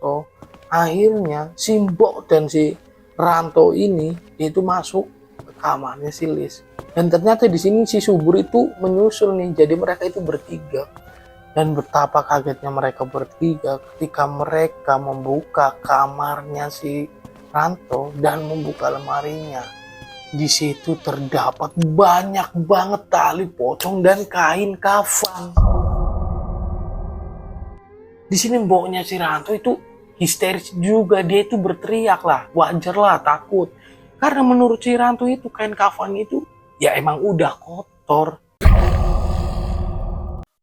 Ranto. Akhirnya si Mbok dan si Ranto ini itu masuk ke kamarnya si Lis. Dan ternyata di sini si Subur itu menyusul nih. Jadi mereka itu bertiga. Dan betapa kagetnya mereka bertiga ketika mereka membuka kamarnya si Ranto dan membuka lemarinya. Di situ terdapat banyak banget tali pocong dan kain kafan. Di sini mboknya si Ranto itu histeris juga, dia itu berteriak lah, wajar lah takut. Karena menurut si Ranto itu kain kafan itu ya emang udah kotor.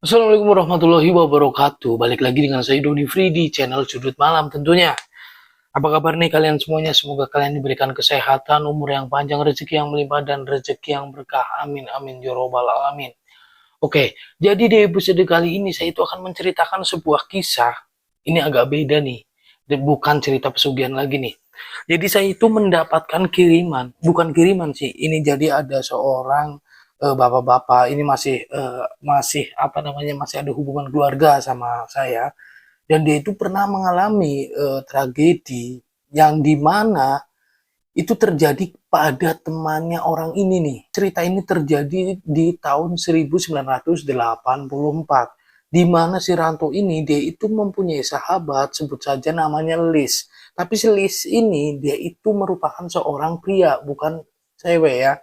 Assalamualaikum warahmatullahi wabarakatuh. Balik lagi dengan saya Doni Free di channel Sudut Malam tentunya. Apa kabar nih kalian semuanya? Semoga kalian diberikan kesehatan, umur yang panjang, rezeki yang melimpah, dan rezeki yang berkah. Amin, amin, ya robbal alamin. Oke, jadi di episode kali ini saya itu akan menceritakan sebuah kisah. Ini agak beda nih. Bukan cerita pesugihan lagi nih. Jadi saya itu mendapatkan kiriman. Bukan kiriman sih. Ini jadi ada seorang bapak-bapak ini masih masih ada hubungan keluarga sama saya, dan dia itu pernah mengalami tragedi yang dimana itu terjadi pada temannya orang ini nih. Cerita ini terjadi di tahun 1984, di mana si Ranto ini dia itu mempunyai sahabat, sebut saja namanya Lis. Tapi si Lis ini dia itu merupakan seorang pria, bukan cewek ya.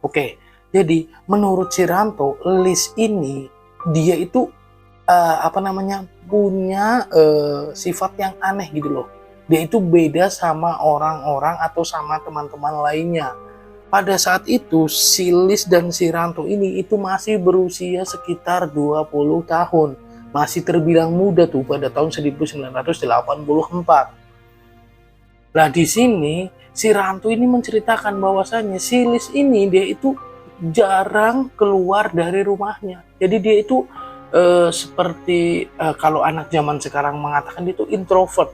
Oke, jadi menurut si Ranto, Lis ini dia itu punya sifat yang aneh gitu loh. Dia itu beda sama orang-orang atau sama teman-teman lainnya. Pada saat itu si Lis dan si Ranto ini itu masih berusia sekitar 20 tahun. Masih terbilang muda tuh pada tahun 1984. Nah di sini si Ranto ini menceritakan bahwasannya si Lis ini dia itu jarang keluar dari rumahnya. Jadi dia itu seperti kalau anak zaman sekarang mengatakan dia itu introvert.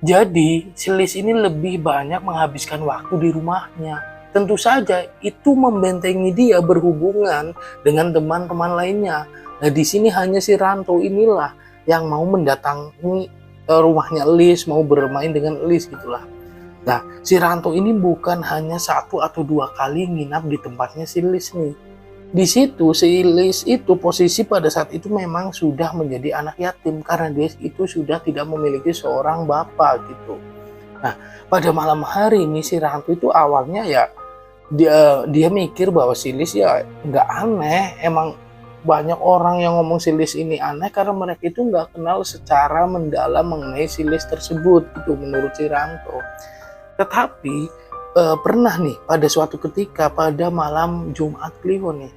Jadi si Lis ini lebih banyak menghabiskan waktu di rumahnya. Tentu saja itu membentengi dia berhubungan dengan teman-teman lainnya. Nah di sini hanya si Ranto inilah yang mau mendatangi rumahnya Lis, mau bermain dengan Lis gitulah. Nah, si Ranto ini bukan hanya 1 atau 2 kali nginap di tempatnya si Lis nih. Di situ si Lis itu posisi pada saat itu memang sudah menjadi anak yatim karena dia itu sudah tidak memiliki seorang bapak gitu. Nah, pada malam hari ini si Ranto itu awalnya ya dia mikir bahwa si Lis ya nggak aneh, emang banyak orang yang ngomong si Lis ini aneh karena mereka itu nggak kenal secara mendalam mengenai si Lis tersebut gitu menurut si Ranto. Tetapi pernah nih pada suatu ketika pada malam Jumat Kliwon nih,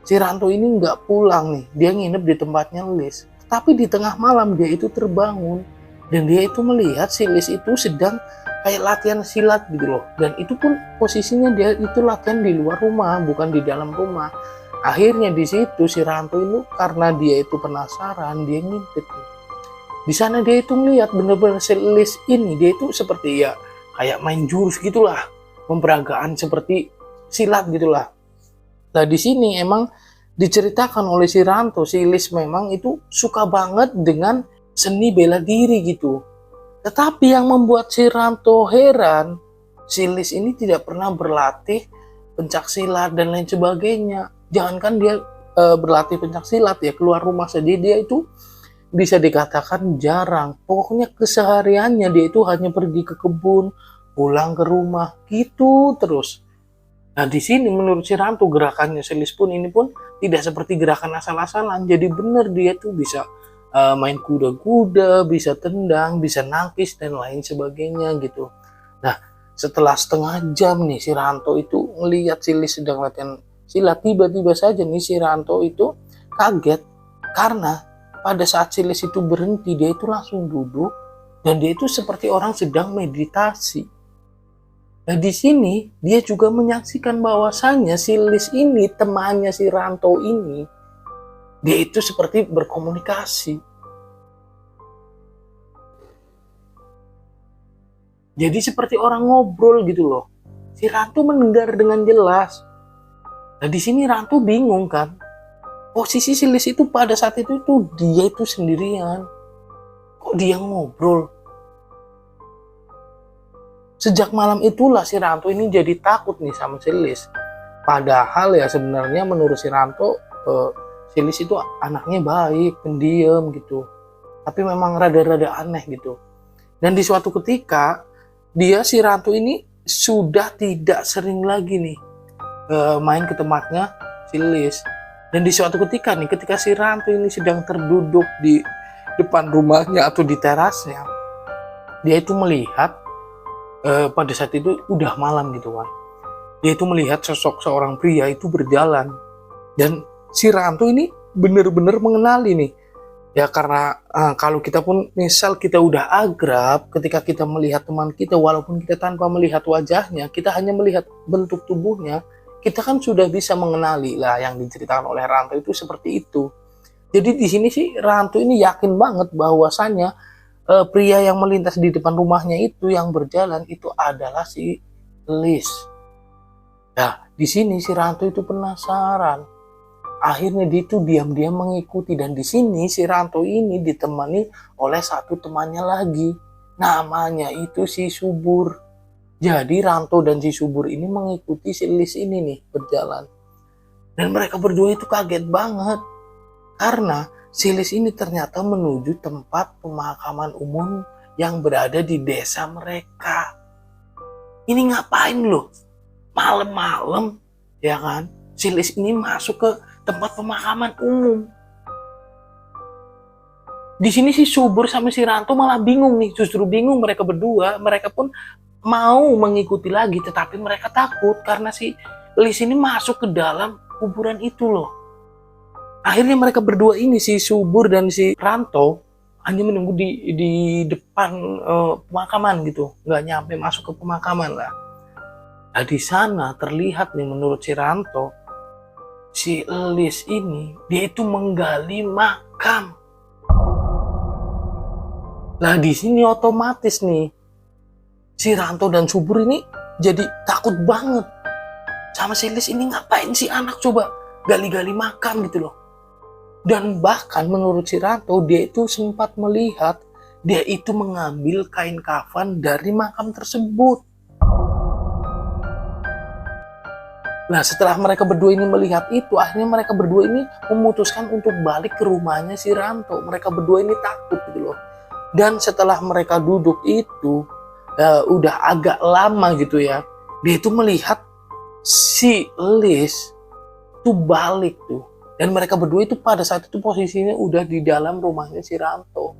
si Ranto ini nggak pulang nih, dia nginep di tempatnya Lis. Tapi di tengah malam dia itu terbangun dan dia itu melihat si Lis itu sedang kayak latihan silat gitu loh. Dan itu pun posisinya dia itu latihan di luar rumah, bukan di dalam rumah. Akhirnya di situ si Ranto itu karena dia itu penasaran, dia ngintip. Di sana dia itu melihat bener-bener si Lis ini dia itu seperti ya kayak main jurus gitulah, pemperagaan seperti silat gitulah. Nah di sini emang diceritakan oleh si Ranto, si Lis memang itu suka banget dengan seni bela diri gitu. Tetapi yang membuat si Ranto heran, si Lis ini tidak pernah berlatih pencak silat dan lain sebagainya. Jangankan dia berlatih pencak silat ya, keluar rumah saja dia itu bisa dikatakan jarang. Pokoknya kesehariannya dia itu hanya pergi ke kebun, pulang ke rumah gitu terus. Nah di sini menurut si Ranto gerakannya si Lis pun ini pun tidak seperti gerakan asal-asalan. Jadi benar dia tuh bisa main kuda-kuda, bisa tendang, bisa nangkis dan lain sebagainya gitu. Nah setelah setengah jam nih si Ranto itu ngelihat si Lis sedang latihan silat, tiba-tiba saja nih si Ranto itu kaget karena pada saat si Lis itu berhenti dia itu langsung duduk dan dia itu seperti orang sedang meditasi. Nah di sini dia juga menyaksikan bahwasannya si Lis ini, temannya si Ranto ini, dia itu seperti berkomunikasi. Jadi seperti orang ngobrol gitu loh. Si Ranto mendengar dengan jelas. Nah di sini Ranto bingung kan. Posisi si Lis itu pada saat itu tuh dia itu sendirian. Kok dia ngobrol? Sejak malam itulah si Ranto ini jadi takut nih sama si Lis. Padahal ya sebenarnya menurut si Ranto, si Lis itu anaknya baik, pendiam gitu. Tapi memang rada-rada aneh gitu. Dan di suatu ketika, si Ranto ini sudah tidak sering lagi nih main ke tempatnya si Lis. Dan di suatu ketika nih, ketika si Ranto ini sedang terduduk di depan rumahnya atau di terasnya, dia itu melihat pada saat itu udah malam gitu kan. Dia itu melihat sosok seorang pria itu berjalan. Dan si Ranto ini benar-benar mengenali nih. Ya karena kalau kita pun misal kita udah akrab, ketika kita melihat teman kita, walaupun kita tanpa melihat wajahnya, kita hanya melihat bentuk tubuhnya, kita kan sudah bisa mengenali lah yang diceritakan oleh Ranto itu seperti itu. Jadi di sini sih Ranto ini yakin banget bahwasannya pria yang melintas di depan rumahnya itu yang berjalan itu adalah si Lis. Nah, di sini si Ranto itu penasaran. Akhirnya dia itu diam-diam mengikuti, dan di sini si Ranto ini ditemani oleh satu temannya lagi. Namanya itu si Subur. Jadi Ranto dan si Subur ini mengikuti si Lis ini nih berjalan. Dan mereka berdua itu kaget banget. Karena si Lis ini ternyata menuju tempat pemakaman umum yang berada di desa mereka. Ini ngapain loh? Malam-malam, ya kan? Si Lis ini masuk ke tempat pemakaman umum. Di sini si Subur sama si Ranto malah bingung nih, justru bingung mereka berdua. Mereka pun mau mengikuti lagi, tetapi mereka takut karena si Lis ini masuk ke dalam kuburan itu loh. Akhirnya mereka berdua ini, si Subur dan si Ranto, hanya menunggu di depan pemakaman gitu, nggak nyampe masuk ke pemakaman lah. Nah di sana terlihat nih menurut si Ranto, si Lis ini dia itu menggali makam. Nah di sini otomatis nih si Ranto dan Subur ini jadi takut banget sama si Lis ini. Ngapain si anak coba gali-gali makam gitu loh. Dan bahkan menurut si Ranto, dia itu sempat melihat dia itu mengambil kain kafan dari makam tersebut. Nah setelah mereka berdua ini melihat itu, akhirnya mereka berdua ini memutuskan untuk balik ke rumahnya si Ranto. Mereka berdua ini takut gitu loh. Dan setelah mereka duduk itu udah agak lama gitu ya, dia itu melihat si Lis tuh balik tuh. Dan mereka berdua itu pada saat itu posisinya udah di dalam rumahnya si Ranto.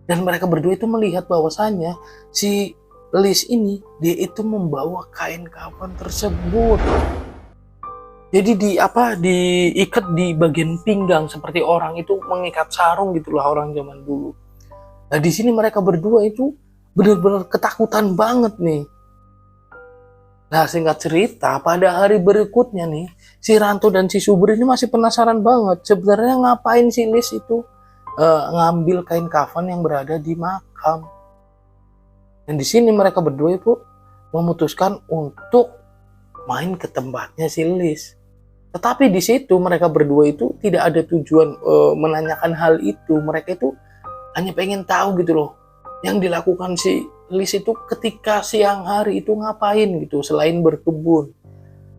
Dan mereka berdua itu melihat bahwasannya si Lis ini dia itu membawa kain kafan tersebut. Jadi diikat di bagian pinggang seperti orang itu mengikat sarung gitulah orang zaman dulu. Nah di sini mereka berdua itu benar-benar ketakutan banget nih. Nah singkat cerita, pada hari berikutnya nih, si Ranto dan si Subur ini masih penasaran banget. Sebenarnya ngapain si Lis itu ngambil kain kafan yang berada di makam. Dan di sini mereka berdua itu memutuskan untuk main ke tempatnya si Lis. Tetapi di situ mereka berdua itu tidak ada tujuan menanyakan hal itu. Mereka itu hanya pengen tahu gitu loh, yang dilakukan si Lis itu ketika siang hari itu ngapain gitu selain berkebun.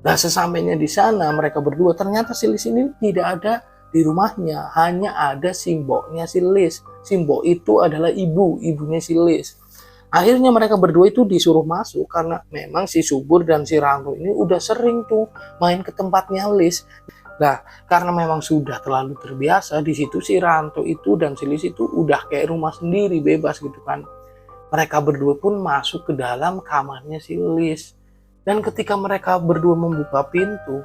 Nah sesampainya di sana mereka berdua, ternyata si Lis ini tidak ada di rumahnya, hanya ada simboknya si Lis. Simbok itu adalah ibunya si Lis. Akhirnya mereka berdua itu disuruh masuk karena memang si Subur dan si Ranto ini udah sering tuh main ke tempatnya Lis. Nah, karena memang sudah terlalu terbiasa di situ, si Ranto itu dan si Lis itu udah kayak rumah sendiri, bebas gitu kan. Mereka berdua pun masuk ke dalam kamarnya si Lis. Dan ketika mereka berdua membuka pintu,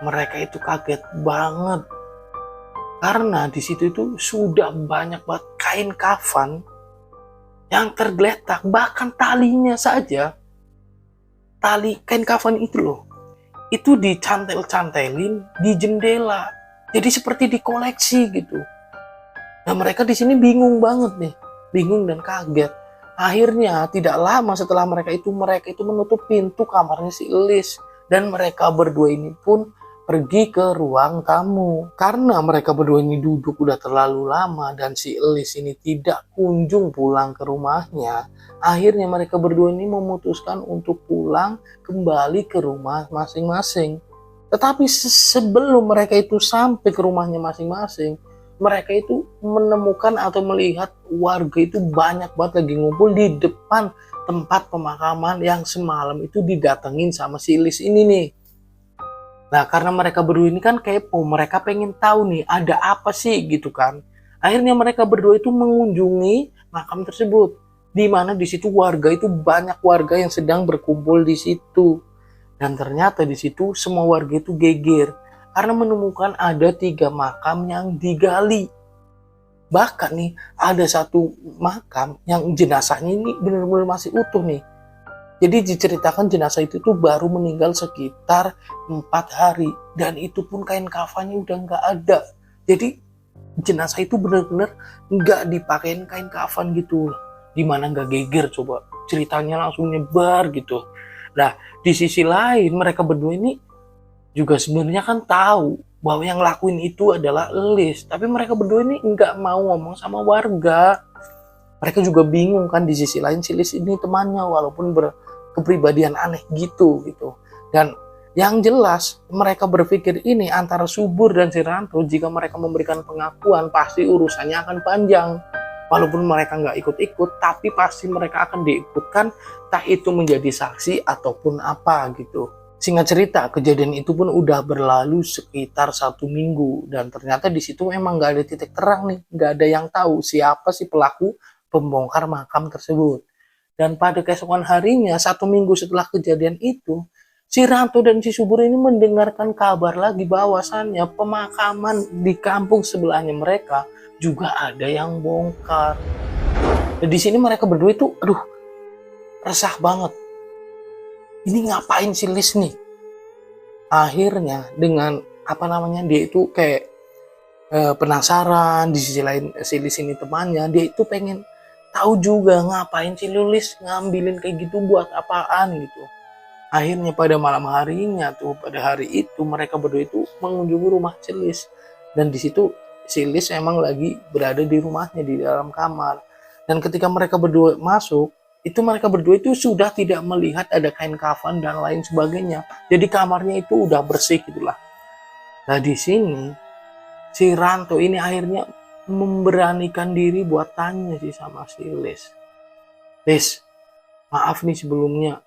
mereka itu kaget banget. Karena di situ itu sudah banyak banget kain kafan yang tergeletak, bahkan talinya saja tali kain kafan itu loh, itu dicantel-cantelin di jendela. Jadi seperti dikoleksi gitu. Nah mereka di sini bingung banget nih, bingung dan kaget. Akhirnya tidak lama setelah mereka itu menutup pintu kamarnya si Elis, dan mereka berdua ini pun pergi ke ruang tamu. Karena mereka berdua ini duduk udah terlalu lama dan si Elis ini tidak kunjung pulang ke rumahnya, akhirnya mereka berdua ini memutuskan untuk pulang kembali ke rumah masing-masing. Tetapi sebelum mereka itu sampai ke rumahnya masing-masing, mereka itu menemukan atau melihat warga itu banyak banget lagi ngumpul di depan tempat pemakaman yang semalam itu didatengin sama si Elis ini nih. Nah karena mereka berdua ini kan kepo, mereka pengen tahu nih ada apa sih gitu kan. Akhirnya mereka berdua itu mengunjungi makam tersebut, di mana di situ warga itu banyak warga yang sedang berkumpul di situ. Dan ternyata di situ semua warga itu geger karena menemukan ada 3 makam yang digali. Bahkan nih ada satu makam yang jenazahnya ini benar-benar masih utuh nih. Jadi diceritakan jenazah itu tuh baru meninggal sekitar 4 hari. Dan itu pun kain kafannya udah nggak ada. Jadi jenazah itu benar-benar nggak dipakein kain kafan gitu. Dimana nggak geger coba. Ceritanya langsung nyebar gitu. Nah di sisi lain mereka berdua ini juga sebenarnya kan tahu bahwa yang lakuin itu adalah Elis. Tapi mereka berdua ini nggak mau ngomong sama warga. Mereka juga bingung kan, di sisi lain si Elis ini temannya walaupun berkepribadian aneh gitu. Dan yang jelas mereka berpikir ini antara Subur dan si Ranto, jika mereka memberikan pengakuan pasti urusannya akan panjang. Walaupun mereka nggak ikut-ikut, tapi pasti mereka akan diikutkan, tak itu menjadi saksi ataupun apa gitu. Singkat cerita, kejadian itu pun udah berlalu sekitar 1 minggu, dan ternyata di situ memang nggak ada titik terang nih, nggak ada yang tahu siapa si pelaku pembongkar makam tersebut. Dan pada keesokan harinya, 1 minggu setelah kejadian itu, si Ranto dan si Subur ini mendengarkan kabar lagi bahwasannya pemakaman di kampung sebelahnya mereka juga ada yang bongkar. Dan di sini mereka berdua itu, resah banget. Ini ngapain si Lis nih? Akhirnya dengan dia itu kayak penasaran. Di sisi lain si Lis ini temannya, dia itu pengen tahu juga ngapain si Lis ngambilin kayak gitu buat apaan gitu. Akhirnya pada malam harinya tuh, pada hari itu mereka berdua itu mengunjungi rumah si Lis. Dan di situ si Lis emang lagi berada di rumahnya di dalam kamar. Dan ketika mereka berdua masuk, itu mereka berdua itu sudah tidak melihat ada kain kafan dan lain sebagainya. Jadi kamarnya itu udah bersih gitulah. Nah di sini si Ranto ini akhirnya memberanikan diri buat tanya sih sama si Lis. Lis, maaf nih sebelumnya.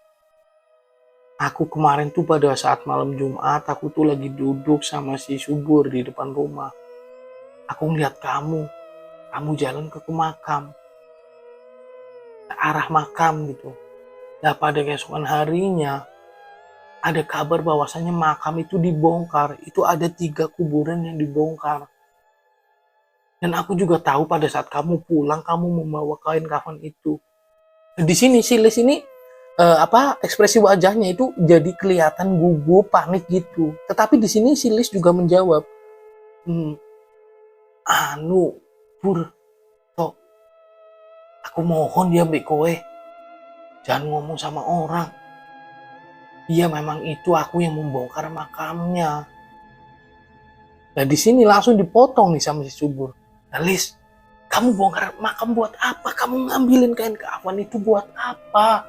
Aku kemarin tuh pada saat malam Jumat, aku tuh lagi duduk sama si Subur di depan rumah. Aku ngeliat kamu jalan ke makam, arah makam gitu. Nah pada keesokan harinya ada kabar bahwasannya makam itu dibongkar. Itu ada 3 kuburan yang dibongkar. Dan aku juga tahu pada saat kamu pulang kamu membawa kain kafan itu. Di sini si Lis ini ekspresi wajahnya itu jadi kelihatan gugup, panik gitu. Tetapi di sini si Lis juga menjawab, Pur, tok, aku mohon ya mbak kowe, jangan ngomong sama orang. Iya memang itu aku yang membongkar makamnya. Nah di sini langsung dipotong nih sama si Subur. Nah Lis, kamu bongkar makam buat apa? Kamu ngambilin kain kafan itu buat apa?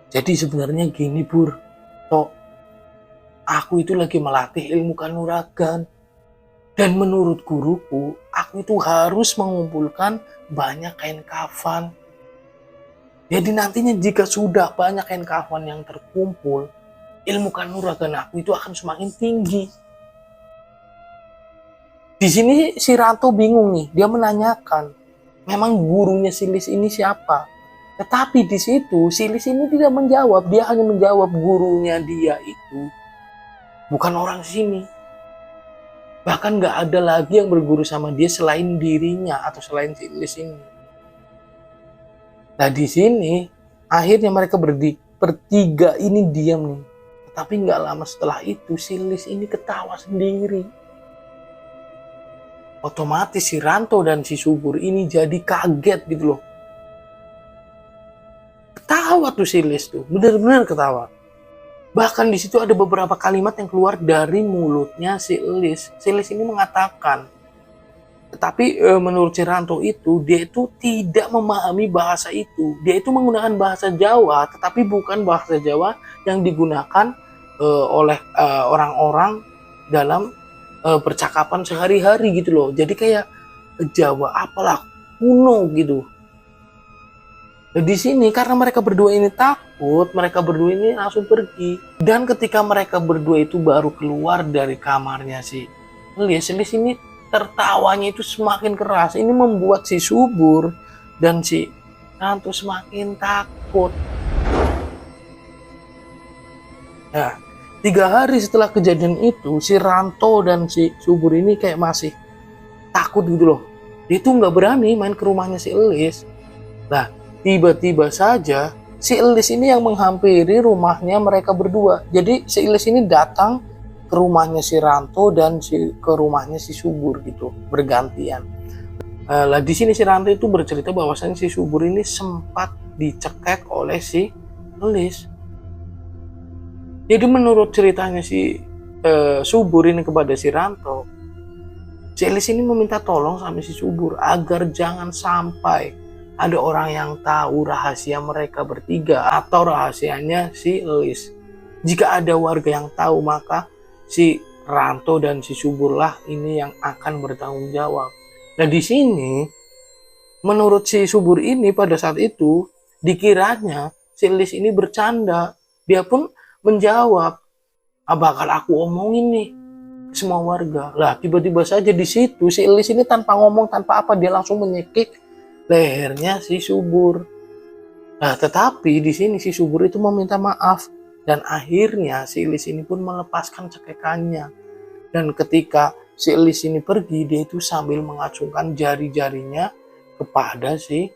Jadi sebenarnya gini Bur, tok, aku itu lagi melatih ilmu kanuragan. Dan menurut guruku, aku itu harus mengumpulkan banyak kain kafan. Jadi nantinya jika sudah banyak kain kafan yang terkumpul, ilmu kanuragan aku itu akan semakin tinggi. Di sini si Ranto bingung nih, dia menanyakan, memang gurunya si Lis ini siapa? Tetapi di situ si Lis ini tidak menjawab, dia hanya menjawab gurunya dia itu bukan orang sini. Bahkan gak ada lagi yang berguru sama dia selain dirinya atau selain si Lis ini. Nah di sini akhirnya mereka bertiga ini diam nih. Tapi nggak lama setelah itu si Lis ini ketawa sendiri. Otomatis si Ranto dan si Subur ini jadi kaget gitu loh. Ketawa tuh si Lis tuh, bener-bener ketawa. Bahkan di situ ada beberapa kalimat yang keluar dari mulutnya si Lis. Si Lis ini mengatakan, tetapi menurut si Ranto itu, dia itu tidak memahami bahasa itu. Dia itu menggunakan bahasa Jawa, tetapi bukan bahasa Jawa yang digunakan oleh orang-orang dalam percakapan sehari-hari gitu loh. Jadi kayak Jawa apalah kuno gitu. Nah, di sini karena mereka berdua ini takut, mereka berdua ini langsung pergi. Dan ketika mereka berdua itu baru keluar dari kamarnya si Lis ini tertawanya itu semakin keras. Ini membuat si Subur dan si Ranto semakin takut. Nah, 3 hari setelah kejadian itu, si Ranto dan si Subur ini kayak masih takut gitu loh. Dia tuh nggak berani main ke rumahnya si Lis. Nah, tiba-tiba saja si Lis ini yang menghampiri rumahnya mereka berdua. Jadi si Lis ini datang ke rumahnya si Ranto dan ke rumahnya si Subur gitu, bergantian. Lah di sini si Ranto itu bercerita bahwasannya si Subur ini sempat dicekek oleh si Lis. Jadi menurut ceritanya si Subur ini kepada si Ranto, si Lis ini meminta tolong sama si Subur agar jangan sampai ada orang yang tahu rahasia mereka bertiga atau rahasianya si Lis. Jika ada warga yang tahu, maka si Ranto dan si Subur lah ini yang akan bertanggung jawab. Nah di sini menurut si Subur ini pada saat itu dikiranya si Lis ini bercanda. Dia pun menjawab, bakal aku omongin nih semua warga. Lah tiba-tiba saja di situ si Lis ini tanpa ngomong tanpa apa dia langsung menyekik lehernya si Subur. Nah tetapi di sini si Subur itu meminta maaf. Dan akhirnya si Lis ini pun melepaskan cekekannya. Dan ketika si Lis ini pergi, dia itu sambil mengacungkan jari-jarinya kepada si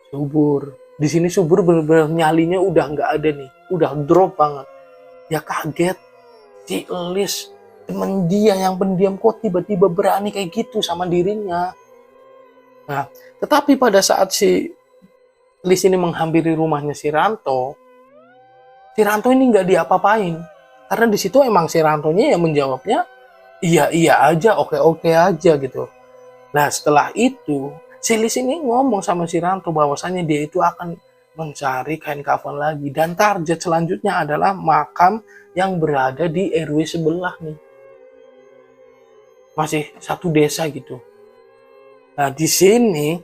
Subur. Di sini Subur benar-benar nyalinya udah nggak ada nih, udah drop banget. Ya kaget, si Lis temen dia yang pendiam kok tiba-tiba berani kayak gitu sama dirinya. Nah, tetapi pada saat si Lis ini menghampiri rumahnya si Ranto ini nggak diapa-apain. Karena di situ emang si Rantonya yang menjawabnya iya aja, oke aja gitu. Nah setelah itu si Lis ini ngomong sama si Ranto bahwasannya dia itu akan mencari kain kafan lagi. Dan target selanjutnya adalah makam yang berada di RW sebelah nih. Masih satu desa gitu. Nah di sini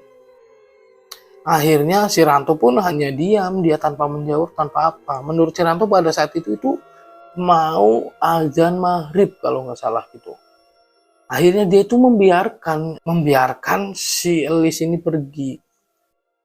akhirnya si Ranto pun hanya diam, dia tanpa menjawab, tanpa apa. Menurut si Ranto pada saat itu mau azan maghrib kalau nggak salah gitu. Akhirnya dia itu membiarkan si Lis ini pergi.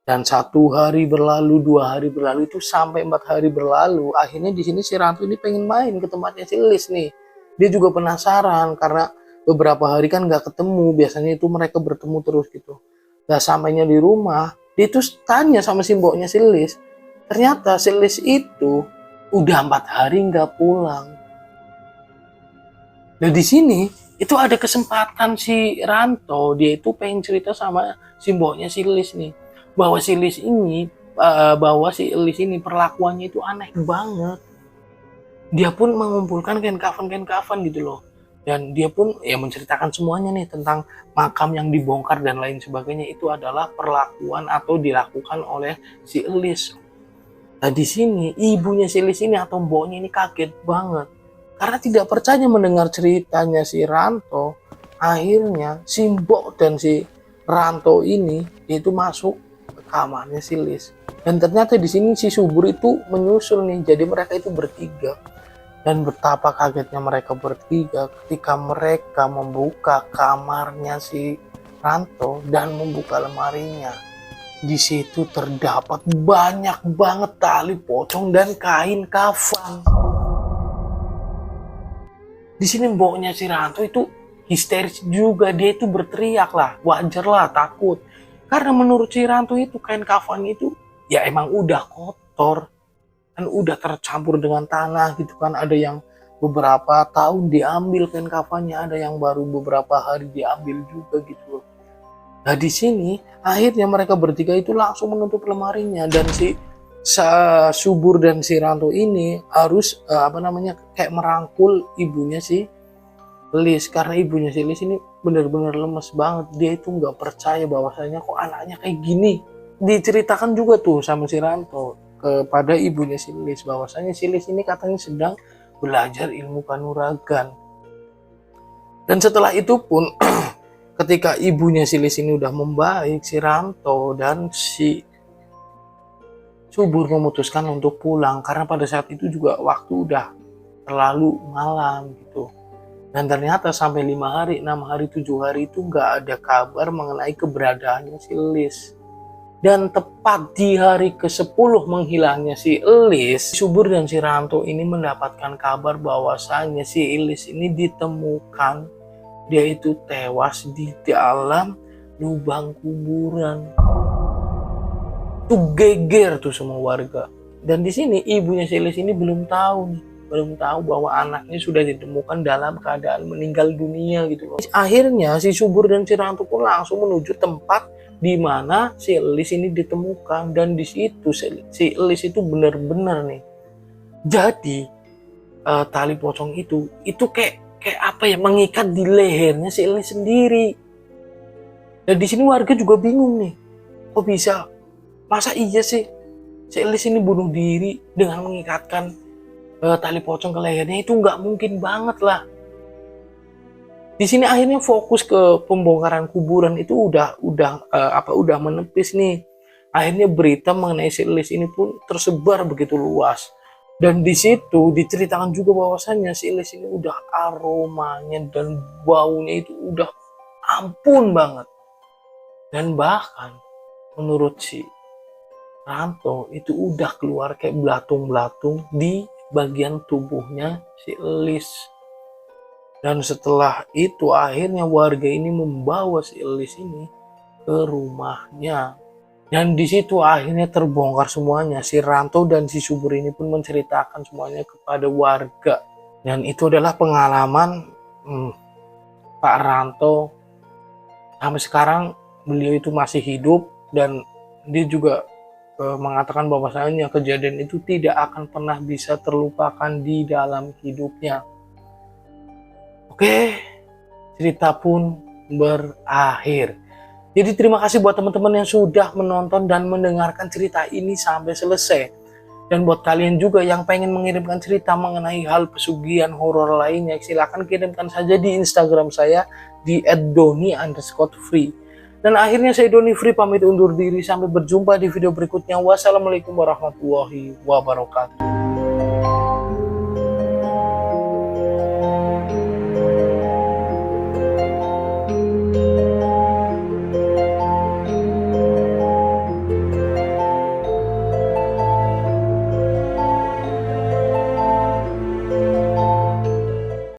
Dan 1 hari berlalu, 2 hari berlalu, itu sampai 4 hari berlalu. Akhirnya di sini si Ranto ini pengen main ke tempatnya si Lis nih. Dia juga penasaran karena beberapa hari kan nggak ketemu. Biasanya itu mereka bertemu terus gitu. Nah sampainya di rumah, dia tuh tanya sama si mboknya si Lis. Ternyata si Lis itu udah 4 hari nggak pulang. Nah di sini itu ada kesempatan si Ranto, dia itu pengen cerita sama si mboknya si Lis nih, bahwa si Lis ini perlakuannya itu aneh banget. Dia pun mengumpulkan kain kafan gitu loh. Dan dia pun ya menceritakan semuanya nih tentang makam yang dibongkar dan lain sebagainya. Itu adalah perlakuan atau dilakukan oleh si Lis. Nah di sini ibunya si Lis ini atau mboknya ini kaget banget. Karena tidak percaya mendengar ceritanya si Ranto. Akhirnya si mbok dan si Ranto ini dia itu masuk ke kamarnya si Lis. Dan ternyata di sini si Subur itu menyusul nih. Jadi mereka itu bertiga. Dan betapa kagetnya mereka bertiga ketika mereka membuka kamarnya si Ranto dan membuka lemarinya. Di situ terdapat banyak banget tali pocong dan kain kafan. Di sini mboknya si Ranto itu histeris juga, dia itu berteriak lah, wajar lah, takut. Karena menurut si Ranto itu kain kafan itu ya emang udah kotor. kan udah tercampur dengan tanah gitu kan. Ada yang beberapa tahun diambil kain kafannya, ada yang baru beberapa hari diambil juga gitu loh. Nah di sini akhirnya mereka bertiga itu langsung menutup lemarinya, dan si Subur dan si Ranto ini harus kayak merangkul ibunya si Lis, karena ibunya si Lis ini benar-benar lemes banget. Dia itu nggak percaya bahwasanya kok anaknya kayak gini. Diceritakan juga tuh sama si Ranto kepada ibunya si Lis bahwasanya si Lis ini katanya sedang belajar ilmu kanuragan. Dan setelah itu pun ketika ibunya si Lis ini udah membaik, si Ranto dan si Subur memutuskan untuk pulang karena pada saat itu juga waktu udah terlalu malam gitu. Dan ternyata sampai 5 hari, 6 hari, 7 hari itu nggak ada kabar mengenai keberadaannya si Lis. Dan tepat di hari ke-10 menghilangnya si Lis, Subur dan si Ranto ini mendapatkan kabar bahwasannya si Lis ini ditemukan, dia itu tewas di dalam lubang kuburan. Tuh geger tuh semua warga. Dan di sini ibunya si Lis ini belum tahu bahwa anaknya sudah ditemukan dalam keadaan meninggal dunia gitu loh. Akhirnya si Subur dan si Ranto pun langsung menuju tempat di mana si Lis ini ditemukan, dan di situ si Lis itu benar-benar nih. Jadi tali pocong itu kayak apa ya, mengikat di lehernya si Lis sendiri. Dan di sini warga juga bingung nih. Kok bisa? Masa iya sih si Lis ini bunuh diri dengan mengikatkan tali pocong ke lehernya? Itu nggak mungkin banget lah. Di sini akhirnya fokus ke pembongkaran kuburan itu udah menepis nih. Akhirnya berita mengenai si Lis ini pun tersebar begitu luas. Dan di situ diceritakan juga bahwasannya si Lis ini udah aromanya dan baunya itu udah ampun banget. Dan bahkan menurut si Ranto itu udah keluar kayak belatung-belatung di bagian tubuhnya si Lis. Dan setelah itu akhirnya warga ini membawa si Lis ini ke rumahnya. Dan di situ akhirnya terbongkar semuanya. Si Ranto dan si Subur ini pun menceritakan semuanya kepada warga. Dan itu adalah pengalaman Pak Ranto. Sampai sekarang beliau itu masih hidup, dan dia juga mengatakan bahwasanya kejadian itu tidak akan pernah bisa terlupakan di dalam hidupnya. Oke, cerita pun berakhir. Jadi terima kasih buat teman-teman yang sudah menonton dan mendengarkan cerita ini sampai selesai. Dan buat kalian juga yang pengen mengirimkan cerita mengenai hal pesugihan horor lainnya, silakan kirimkan saja di Instagram saya di @doni_free. Dan akhirnya saya Doni Free pamit undur diri, sampai berjumpa di video berikutnya. Wassalamualaikum warahmatullahi wabarakatuh.